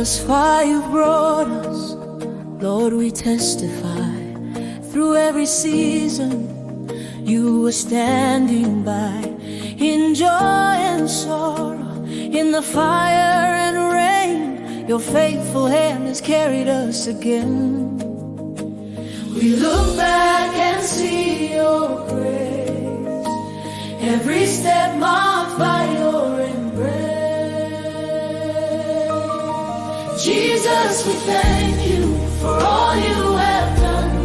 Thus far you've brought us, Lord, we testify. Through every season, you were standing by. In joy and sorrow, in the fire and rain, your faithful hand has carried us again. We look back and see your grace, every step marked by your embrace. Jesus, we thank you for all you have done.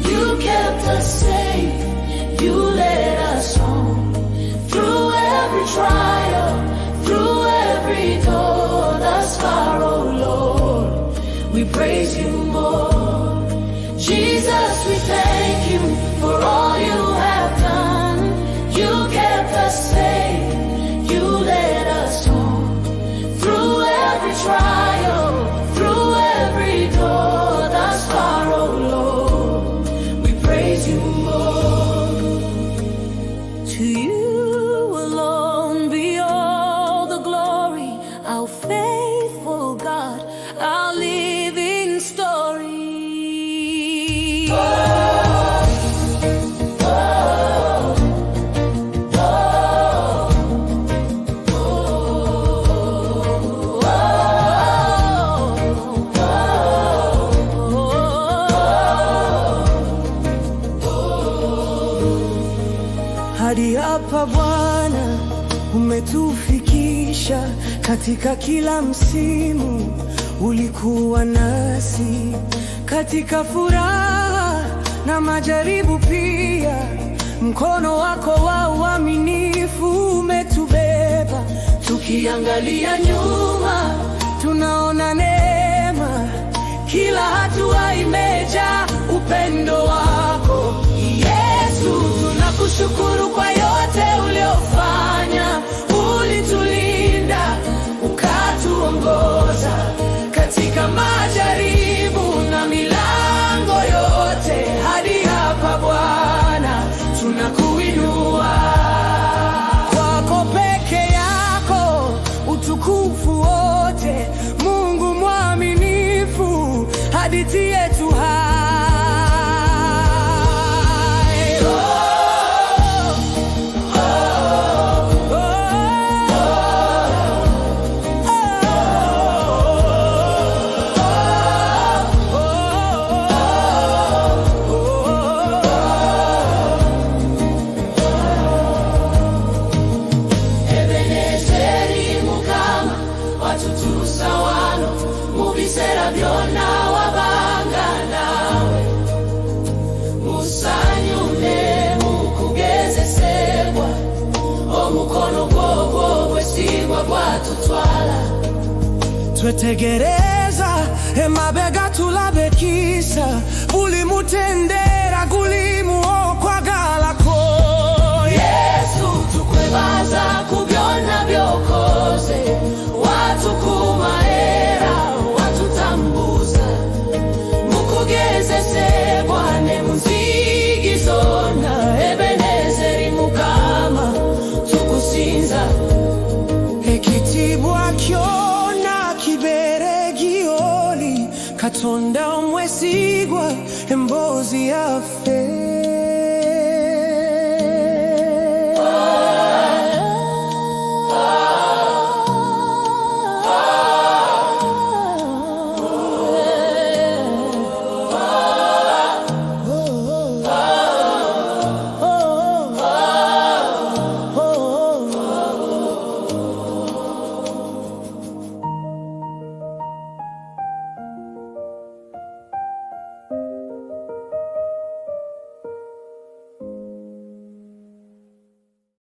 You kept us safe, you led us home. Through every trial, through every door, thus far, oh Lord, we praise you more. Jesus, we thank you for all you have done. You kept us safe, you led us home. Through every trial, through every door, thus far, oh Lord, we praise you more. To you alone be all the glory, our faithful God, our living story. Hadi hapa Bwana umetufikisha, katika kila msimu ulikuwa nasi, katika furaha na majaribu pia. Mkono wako wa uaminifu umetubeba, tukiangalia nyuma tunaona neema, kila hatua imejaa upendo wako. Yesu, tunakushukuru kwa yote uliofanya. Ulitulinda, ukatuongoza katika majaribu na milango yote. Hadi hapa Bwana tunakuinua, kwako peke yako utukufu wote. Mungu mwaminifu, hadithi yetu hai. Twetegereza emabega tulabekisa, ulimutendera gulimu okwagalako. Yesu, tukwebaza kubyona byokoze, watukumaera watutambuza, mukugezese Bwana muzigizona. Ebenezeri Mukama tukusinza, ekitibwa kyona kibere gioli, Katonda omwesigwa embozi yaffe.